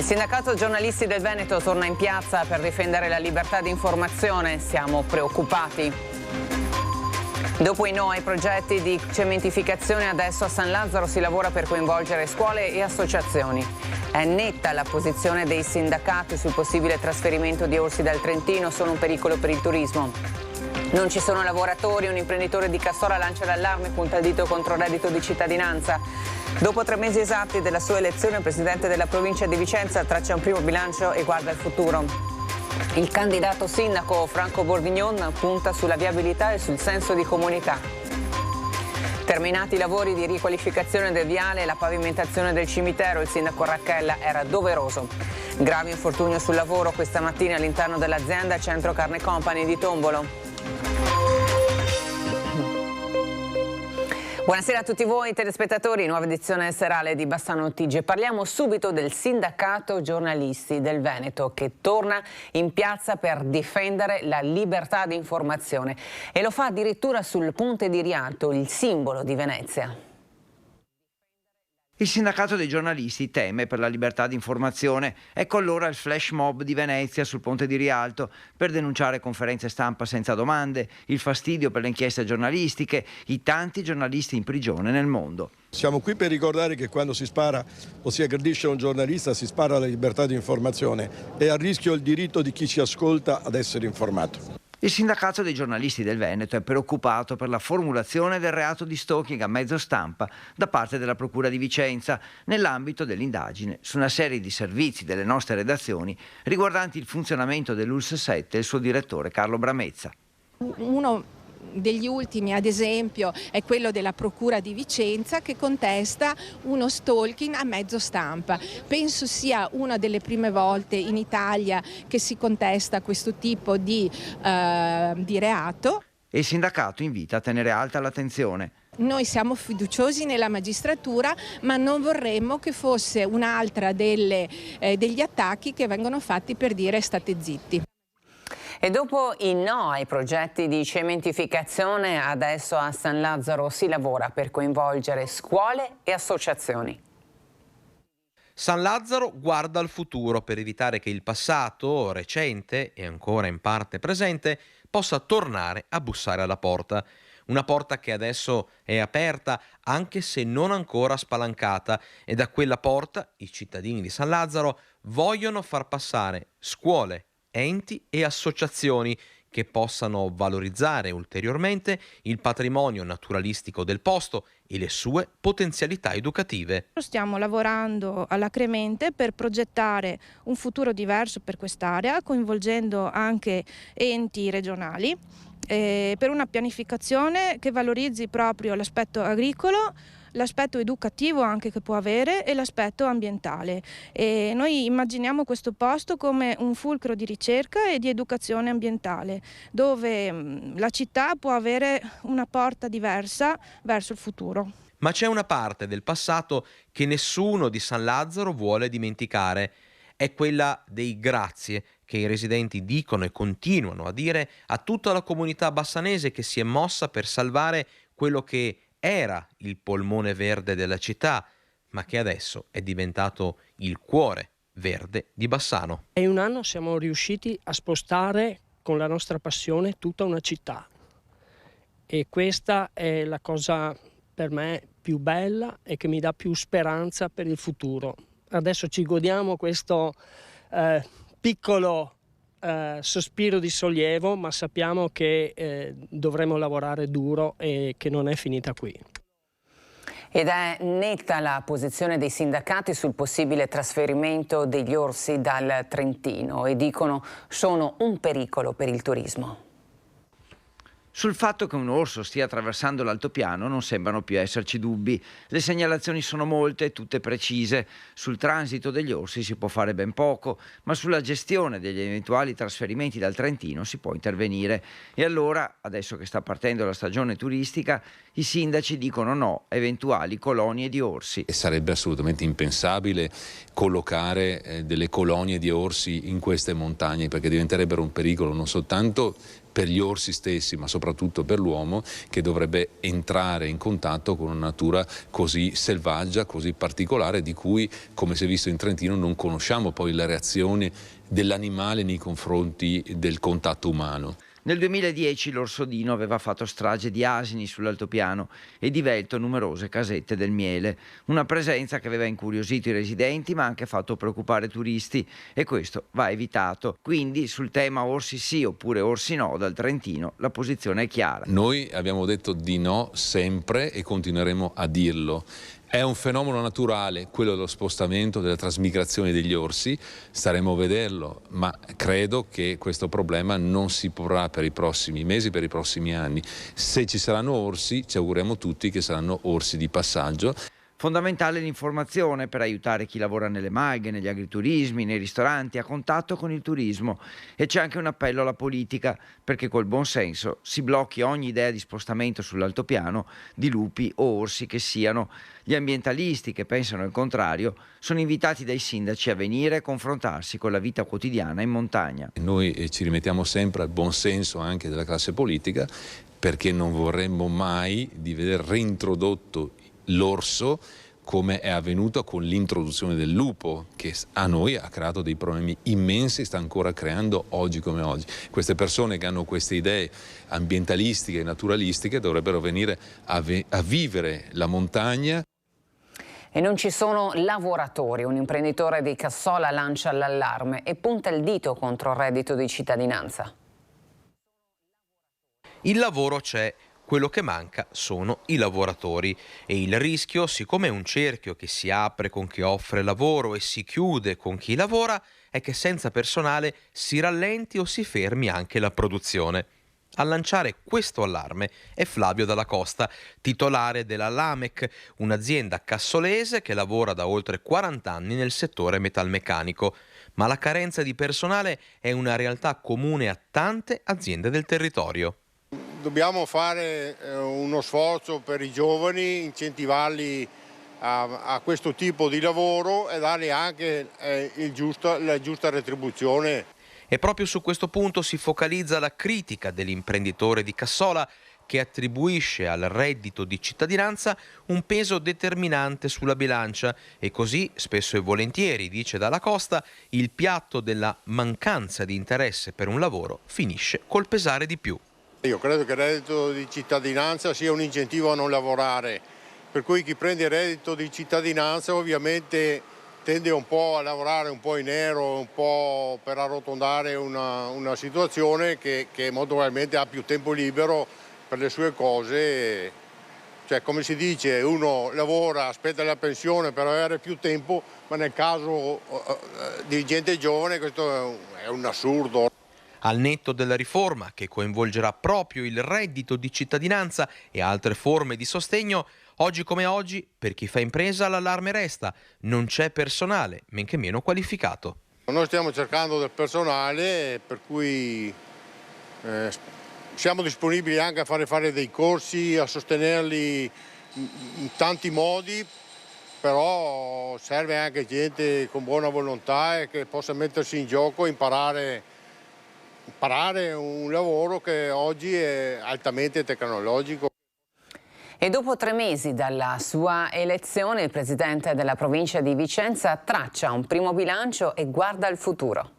Il sindacato giornalisti del Veneto torna in piazza per difendere la libertà di informazione. Siamo preoccupati. Dopo i no ai progetti di cementificazione, adesso a San Lazzaro si lavora per coinvolgere scuole e associazioni. È netta la posizione dei sindacati sul possibile trasferimento di orsi dal Trentino, sono un pericolo per il turismo. Non ci sono lavoratori, un imprenditore di Cassola lancia l'allarme, punta il dito contro il reddito di cittadinanza. Dopo 3 mesi esatti della sua elezione, il presidente della provincia di Vicenza traccia un primo bilancio e guarda il futuro. Il candidato sindaco Franco Bourguignon punta sulla viabilità e sul senso di comunità. Terminati i lavori di riqualificazione del viale e la pavimentazione del cimitero, il sindaco Racchella era doveroso. Grave infortunio sul lavoro questa mattina all'interno dell'azienda Centro Carne Company di Tombolo. Buonasera a tutti voi telespettatori, nuova edizione serale di Bassano TG. Parliamo subito del sindacato giornalisti del Veneto che torna in piazza per difendere la libertà di informazione e lo fa addirittura sul Ponte di Rialto, il simbolo di Venezia. Il sindacato dei giornalisti teme per la libertà di informazione. Ecco allora il flash mob di Venezia sul Ponte di Rialto per denunciare conferenze stampa senza domande, il fastidio per le inchieste giornalistiche, i tanti giornalisti in prigione nel mondo. Siamo qui per ricordare che quando si spara o si aggredisce un giornalista si spara alla libertà di informazione e a rischio il diritto di chi ci ascolta ad essere informato. Il sindacato dei giornalisti del Veneto è preoccupato per la formulazione del reato di stalking a mezzo stampa da parte della Procura di Vicenza nell'ambito dell'indagine su una serie di servizi delle nostre redazioni riguardanti il funzionamento dell'ULSS 7 e il suo direttore Carlo Bramezza. Uno degli ultimi, ad esempio, è quello della Procura di Vicenza che contesta uno stalking a mezzo stampa. Penso sia una delle prime volte in Italia che si contesta questo tipo di reato. E il sindacato invita a tenere alta l'attenzione. Noi siamo fiduciosi nella magistratura, ma non vorremmo che fosse un'altra degli attacchi che vengono fatti per dire state zitti. E dopo i no ai progetti di cementificazione, adesso a San Lazzaro si lavora per coinvolgere scuole e associazioni. San Lazzaro guarda al futuro per evitare che il passato, recente e ancora in parte presente, possa tornare a bussare alla porta. Una porta che adesso è aperta anche se non ancora spalancata e da quella porta i cittadini di San Lazzaro vogliono far passare scuole, enti e associazioni che possano valorizzare ulteriormente il patrimonio naturalistico del posto e le sue potenzialità educative. Stiamo lavorando alacremente per progettare un futuro diverso per quest'area, coinvolgendo anche enti regionali, per una pianificazione che valorizzi proprio l'aspetto agricolo, l'aspetto educativo anche che può avere e l'aspetto ambientale. E noi immaginiamo questo posto come un fulcro di ricerca e di educazione ambientale, dove la città può avere una porta diversa verso il futuro. Ma c'è una parte del passato che nessuno di San Lazzaro vuole dimenticare. È quella dei grazie che i residenti dicono e continuano a dire a tutta la comunità bassanese che si è mossa per salvare quello che era il polmone verde della città, ma che adesso è diventato il cuore verde di Bassano. In un anno siamo riusciti a spostare con la nostra passione tutta una città e questa è la cosa per me più bella e che mi dà più speranza per il futuro. Adesso ci godiamo questo piccolo sospiro di sollievo, ma sappiamo che dovremo lavorare duro e che non è finita qui. Ed è netta la posizione dei sindacati sul possibile trasferimento degli orsi dal Trentino e dicono sono un pericolo per il turismo. Sul fatto che un orso stia attraversando l'altopiano non sembrano più esserci dubbi. Le segnalazioni sono molte, tutte precise. Sul transito degli orsi si può fare ben poco, ma sulla gestione degli eventuali trasferimenti dal Trentino si può intervenire. E allora, adesso che sta partendo la stagione turistica, i sindaci dicono no a eventuali colonie di orsi. E sarebbe assolutamente impensabile collocare delle colonie di orsi in queste montagne, perché diventerebbero un pericolo non soltanto per gli orsi stessi, ma soprattutto per l'uomo, che dovrebbe entrare in contatto con una natura così selvaggia, così particolare, di cui, come si è visto in Trentino, non conosciamo poi le reazioni dell'animale nei confronti del contatto umano. Nel 2010 l'orso Dino aveva fatto strage di asini sull'altopiano e divelto numerose casette del miele, una presenza che aveva incuriosito i residenti ma anche fatto preoccupare turisti, e questo va evitato. Quindi sul tema orsi sì oppure orsi no dal Trentino la posizione è chiara. Noi abbiamo detto di no sempre e continueremo a dirlo. È un fenomeno naturale quello dello spostamento, della trasmigrazione degli orsi, staremo a vederlo, ma credo che questo problema non si porrà per i prossimi mesi, per i prossimi anni. Se ci saranno orsi, ci auguriamo tutti che saranno orsi di passaggio. Fondamentale l'informazione per aiutare chi lavora nelle malghe, negli agriturismi, nei ristoranti, a contatto con il turismo, e c'è anche un appello alla politica perché col buon senso si blocchi ogni idea di spostamento sull'altopiano di lupi o orsi che siano. Gli ambientalisti che pensano il contrario sono invitati dai sindaci a venire e confrontarsi con la vita quotidiana in montagna. Noi ci rimettiamo sempre al buon senso anche della classe politica, perché non vorremmo mai di vedere reintrodotto l'orso come è avvenuto con l'introduzione del lupo, che a noi ha creato dei problemi immensi, sta ancora creando oggi come oggi. Queste persone che hanno queste idee ambientalistiche e naturalistiche dovrebbero venire a vivere la montagna. E non ci sono lavoratori. Un imprenditore di Cassola lancia l'allarme e punta il dito contro il reddito di cittadinanza. Il lavoro c'è. Quello che manca sono i lavoratori e il rischio, siccome è un cerchio che si apre con chi offre lavoro e si chiude con chi lavora, è che senza personale si rallenti o si fermi anche la produzione. A lanciare questo allarme è Flavio Dalla Costa, titolare della Lamec, un'azienda cassolese che lavora da oltre 40 anni nel settore metalmeccanico. Ma la carenza di personale è una realtà comune a tante aziende del territorio. Dobbiamo fare uno sforzo per i giovani, incentivarli a questo tipo di lavoro e dargli anche la giusta retribuzione. E proprio su questo punto si focalizza la critica dell'imprenditore di Cassola, che attribuisce al reddito di cittadinanza un peso determinante sulla bilancia e così, spesso e volentieri, dice Dalla Costa, il piatto della mancanza di interesse per un lavoro finisce col pesare di più. Io credo che il reddito di cittadinanza sia un incentivo a non lavorare, per cui chi prende il reddito di cittadinanza ovviamente tende un po' a lavorare un po' in nero, un po' per arrotondare una situazione che molto probabilmente ha più tempo libero per le sue cose. Cioè, come si dice, uno lavora, aspetta la pensione per avere più tempo, ma nel caso di gente giovane questo è un assurdo. Al netto della riforma, che coinvolgerà proprio il reddito di cittadinanza e altre forme di sostegno, oggi come oggi, per chi fa impresa l'allarme resta. Non c'è personale, men che meno qualificato. Noi stiamo cercando del personale, per cui siamo disponibili anche a fare dei corsi, a sostenerli in tanti modi, però serve anche gente con buona volontà e che possa mettersi in gioco e imparare un lavoro che oggi è altamente tecnologico. E dopo 3 mesi dalla sua elezione, il presidente della provincia di Vicenza traccia un primo bilancio e guarda al futuro.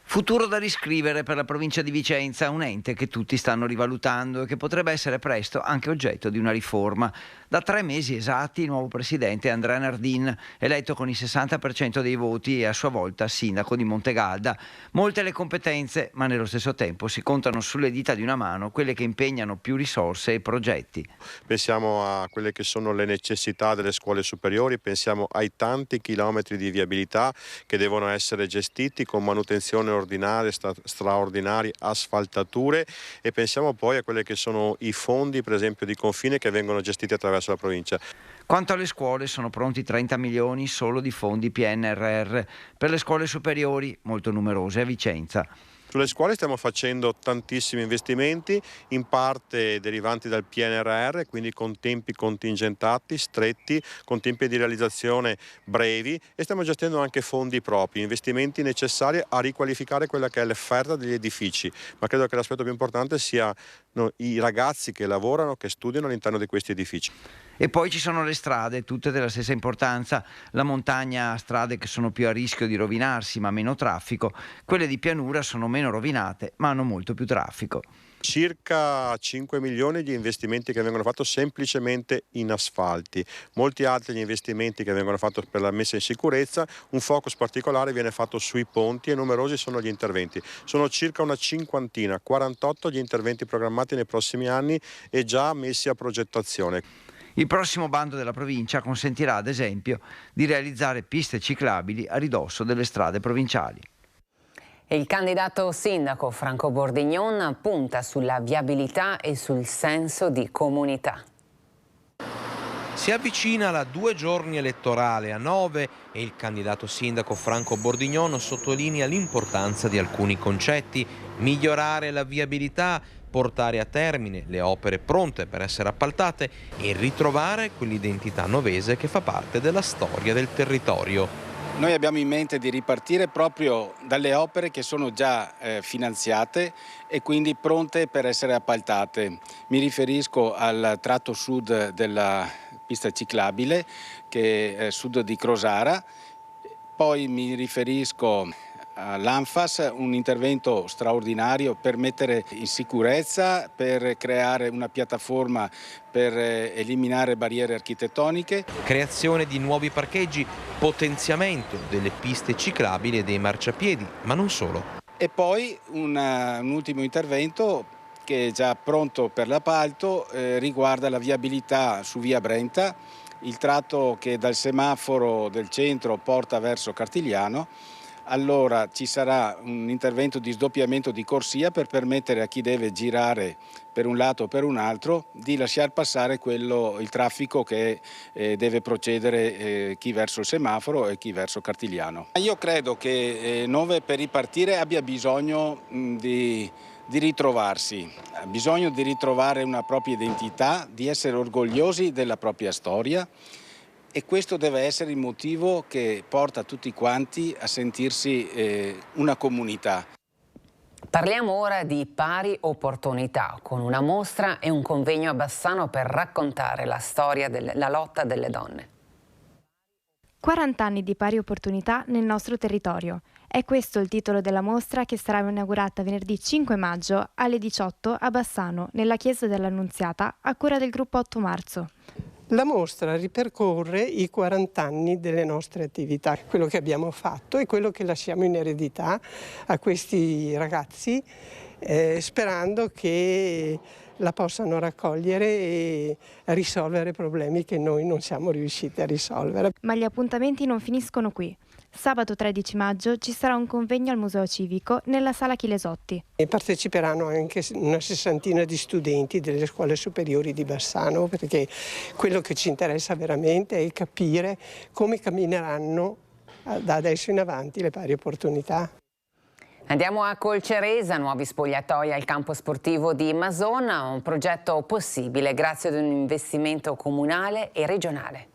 Futuro da riscrivere per la provincia di Vicenza, un ente che tutti stanno rivalutando e che potrebbe essere presto anche oggetto di una riforma. Da 3 mesi esatti il nuovo presidente è Andrea Nardin, eletto con il 60% dei voti e a sua volta sindaco di Montegalda. Molte le competenze, ma nello stesso tempo si contano sulle dita di una mano quelle che impegnano più risorse e progetti. Pensiamo a quelle che sono le necessità delle scuole superiori, pensiamo ai tanti chilometri di viabilità che devono essere gestiti con manutenzione ordinaria, straordinarie, asfaltature, e pensiamo poi a quelli che sono i fondi, per esempio di confine, che vengono gestiti attraverso la provincia. Quanto alle scuole, sono pronti 30 milioni solo di fondi PNRR per le scuole superiori, molto numerose a Vicenza. Sulle scuole stiamo facendo tantissimi investimenti, in parte derivanti dal PNRR, quindi con tempi contingentati, stretti, con tempi di realizzazione brevi, e stiamo gestendo anche fondi propri, investimenti necessari a riqualificare quella che è l'offerta degli edifici, ma credo che l'aspetto più importante sia i ragazzi che lavorano, che studiano all'interno di questi edifici. E poi ci sono le strade, tutte della stessa importanza. La montagna ha strade che sono più a rischio di rovinarsi ma meno traffico, quelle di pianura sono meno rovinate ma hanno molto più traffico. Circa 5 milioni di investimenti che vengono fatti semplicemente in asfalti, molti altri gli investimenti che vengono fatti per la messa in sicurezza, un focus particolare viene fatto sui ponti e numerosi sono gli interventi. Sono circa una cinquantina, 48 gli interventi programmati nei prossimi anni e già messi a progettazione. Il prossimo bando della provincia consentirà, ad esempio, di realizzare piste ciclabili a ridosso delle strade provinciali. Il candidato sindaco Franco Bordignon punta sulla viabilità e sul senso di comunità. Si avvicina la 2 giorni elettorale a 9 e il candidato sindaco Franco Bordignon sottolinea l'importanza di alcuni concetti: migliorare la viabilità, portare a termine le opere pronte per essere appaltate e ritrovare quell'identità novese che fa parte della storia del territorio. Noi abbiamo in mente di ripartire proprio dalle opere che sono già finanziate e quindi pronte per essere appaltate. Mi riferisco al tratto sud della pista ciclabile, che è sud di Crosara, poi mi riferisco all'Anfas, un intervento straordinario per mettere in sicurezza, per creare una piattaforma per eliminare barriere architettoniche. Creazione di nuovi parcheggi, potenziamento delle piste ciclabili e dei marciapiedi, ma non solo. E poi un ultimo intervento che è già pronto per l'appalto, riguarda la viabilità su via Brenta, il tratto che dal semaforo del centro porta verso Cartigliano. Allora ci sarà un intervento di sdoppiamento di corsia per permettere a chi deve girare per un lato o per un altro di lasciar passare il traffico che deve procedere chi verso il semaforo e chi verso Cartigliano. Io credo che Nove per ripartire abbia bisogno di ritrovarsi, ha bisogno di ritrovare una propria identità, di essere orgogliosi della propria storia. E questo deve essere il motivo che porta tutti quanti a sentirsi una comunità. Parliamo ora di pari opportunità, con una mostra e un convegno a Bassano per raccontare la storia della lotta delle donne. 40 anni di pari opportunità nel nostro territorio. È questo il titolo della mostra che sarà inaugurata venerdì 5 maggio alle 18 a Bassano, nella chiesa dell'Annunziata, a cura del gruppo 8 marzo. La mostra ripercorre i 40 anni delle nostre attività, quello che abbiamo fatto e quello che lasciamo in eredità a questi ragazzi, sperando che la possano raccogliere e risolvere problemi che noi non siamo riusciti a risolvere. Ma gli appuntamenti non finiscono qui. Sabato 13 maggio ci sarà un convegno al Museo Civico nella Sala Chilesotti. E parteciperanno anche una 60 di studenti delle scuole superiori di Bassano, perché quello che ci interessa veramente è capire come cammineranno da adesso in avanti le pari opportunità. Andiamo a Colceresa, nuovi spogliatoi al campo sportivo di Masona, un progetto possibile grazie ad un investimento comunale e regionale.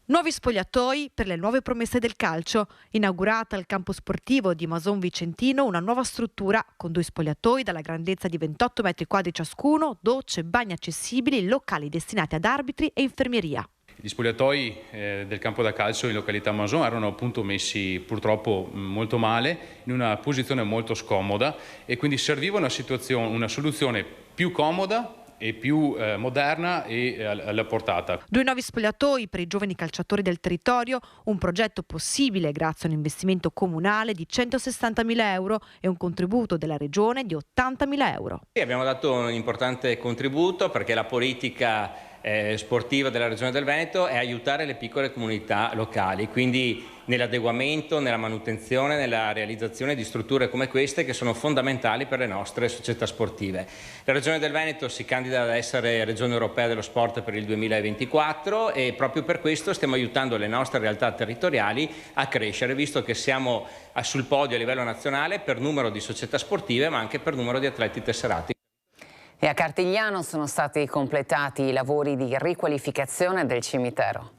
Nuovi spogliatoi per le nuove promesse del calcio. Inaugurata al campo sportivo di Mason Vicentino una nuova struttura con 2 spogliatoi dalla grandezza di 28 metri quadri ciascuno, docce, bagni accessibili, locali destinati ad arbitri e infermieria. Gli spogliatoi del campo da calcio in località Mason erano appunto messi purtroppo molto male, in una posizione molto scomoda, e quindi serviva una soluzione più comoda e più moderna e alla portata. 2 nuovi spogliatoi per i giovani calciatori del territorio, un progetto possibile grazie a un investimento comunale di 160.000 euro e un contributo della regione di 80.000 euro. Abbiamo dato un importante contributo perché la politica sportiva della Regione del Veneto è aiutare le piccole comunità locali, quindi nell'adeguamento, nella manutenzione, nella realizzazione di strutture come queste che sono fondamentali per le nostre società sportive. La Regione del Veneto si candida ad essere Regione Europea dello Sport per il 2024 e proprio per questo stiamo aiutando le nostre realtà territoriali a crescere, visto che siamo sul podio a livello nazionale per numero di società sportive ma anche per numero di atleti tesserati. E a Cartigliano sono stati completati i lavori di riqualificazione del cimitero.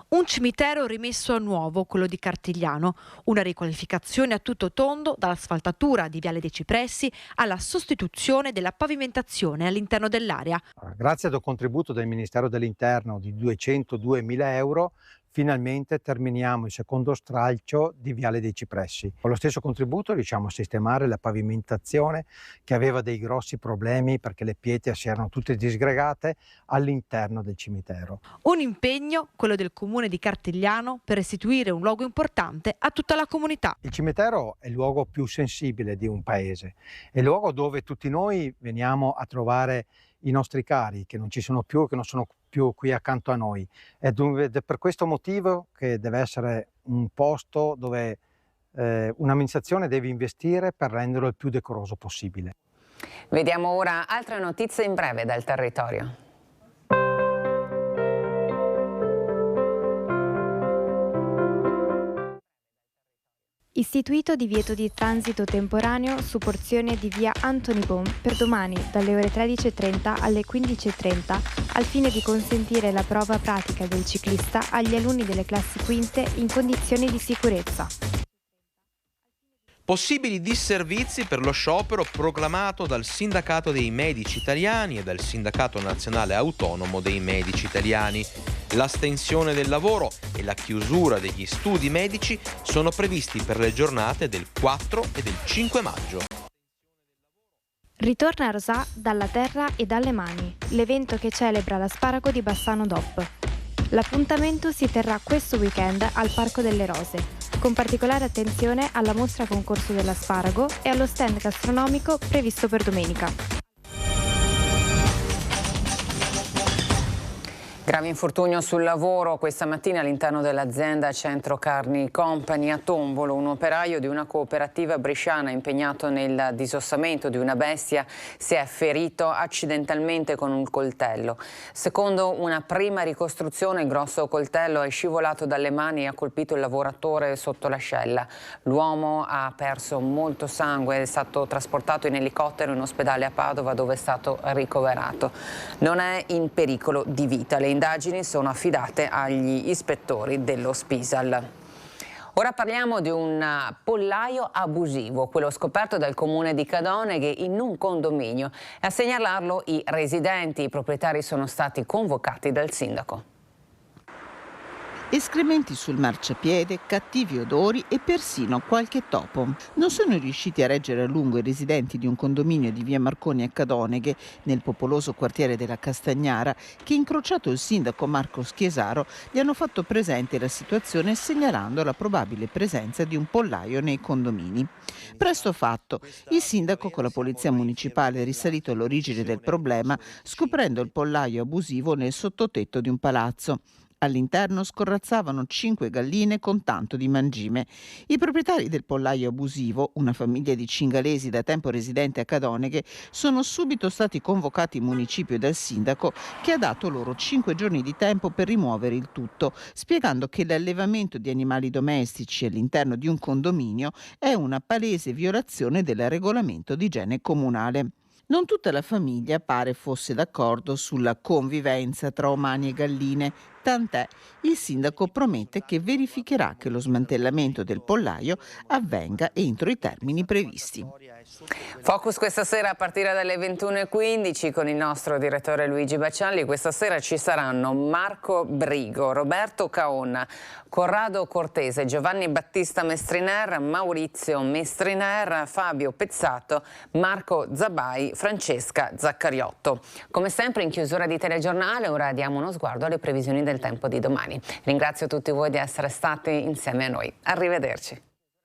Un cimitero rimesso a nuovo, quello di Cartigliano, una riqualificazione a tutto tondo dall'asfaltatura di Viale dei Cipressi alla sostituzione della pavimentazione all'interno dell'area. Grazie ad un contributo del Ministero dell'Interno di 202.000 euro, finalmente terminiamo il secondo stralcio di Viale dei Cipressi. Con lo stesso contributo riusciamo a sistemare la pavimentazione che aveva dei grossi problemi perché le pietre si erano tutte disgregate all'interno del cimitero. Un impegno, quello del comune di Cartigliano, per restituire un luogo importante a tutta la comunità. Il cimitero è il luogo più sensibile di un paese, è il luogo dove tutti noi veniamo a trovare i nostri cari che non ci sono più, che non sono più qui accanto a noi. Ed è per questo motivo che deve essere un posto dove un'amministrazione deve investire per renderlo il più decoroso possibile. Vediamo ora altre notizie in breve dal territorio. Istituito divieto di transito temporaneo su porzione di via Anthony Bohm per domani dalle ore 13.30 alle 15.30 al fine di consentire la prova pratica del ciclista agli alunni delle classi quinte in condizioni di sicurezza. Possibili disservizi per lo sciopero proclamato dal Sindacato dei Medici Italiani e dal Sindacato Nazionale Autonomo dei Medici Italiani. L'astensione del lavoro e la chiusura degli studi medici sono previsti per le giornate del 4 e del 5 maggio. Ritorna a Rosà dalla terra e dalle mani, l'evento che celebra l'asparago di Bassano DOP. L'appuntamento si terrà questo weekend al Parco delle Rose, con particolare attenzione alla mostra concorso dell'asparago e allo stand gastronomico previsto per domenica. Grave infortunio sul lavoro questa mattina all'interno dell'azienda Centro Carni Company a Tombolo. Un operaio di una cooperativa bresciana impegnato nel disossamento di una bestia si è ferito accidentalmente con un coltello. Secondo una prima ricostruzione, il grosso coltello è scivolato dalle mani e ha colpito il lavoratore sotto l'ascella. L'uomo ha perso molto sangue, è stato trasportato in elicottero in ospedale a Padova dove è stato ricoverato. Non è in pericolo di vita. Le indagini sono affidate agli ispettori dello Spisal. Ora parliamo di un pollaio abusivo, quello scoperto dal comune di Cadoneghe in un condominio. A segnalarlo i residenti, i proprietari sono stati convocati dal sindaco. Escrementi sul marciapiede, cattivi odori e persino qualche topo. Non sono riusciti a reggere a lungo i residenti di un condominio di via Marconi a Cadoneghe, nel popoloso quartiere della Castagnara, che incrociato il sindaco Marco Schiesaro gli hanno fatto presente la situazione segnalando la probabile presenza di un pollaio nei condomini. Presto fatto, il sindaco con la polizia municipale è risalito all'origine del problema, scoprendo il pollaio abusivo nel sottotetto di un palazzo. All'interno scorrazzavano 5 galline con tanto di mangime. I proprietari del pollaio abusivo, una famiglia di cingalesi da tempo residente a Cadoneghe, sono subito stati convocati in municipio dal sindaco che ha dato loro 5 giorni di tempo per rimuovere il tutto, spiegando che l'allevamento di animali domestici all'interno di un condominio è una palese violazione del regolamento di igiene comunale. Non tutta la famiglia pare fosse d'accordo sulla convivenza tra umani e galline, tant'è il sindaco promette che verificherà che lo smantellamento del pollaio avvenga entro i termini previsti. Focus questa sera a partire dalle 21.15 con il nostro direttore Luigi Baccialli. Questa sera ci saranno Marco Brigo, Roberto Caonna, Corrado Cortese, Giovanni Battista Mestriner, Maurizio Mestriner, Fabio Pezzato, Marco Zabai, Francesca Zaccariotto. Come sempre in chiusura di telegiornale ora diamo uno sguardo alle previsioni del tempo di domani. Ringrazio tutti voi di essere stati insieme a noi. Arrivederci.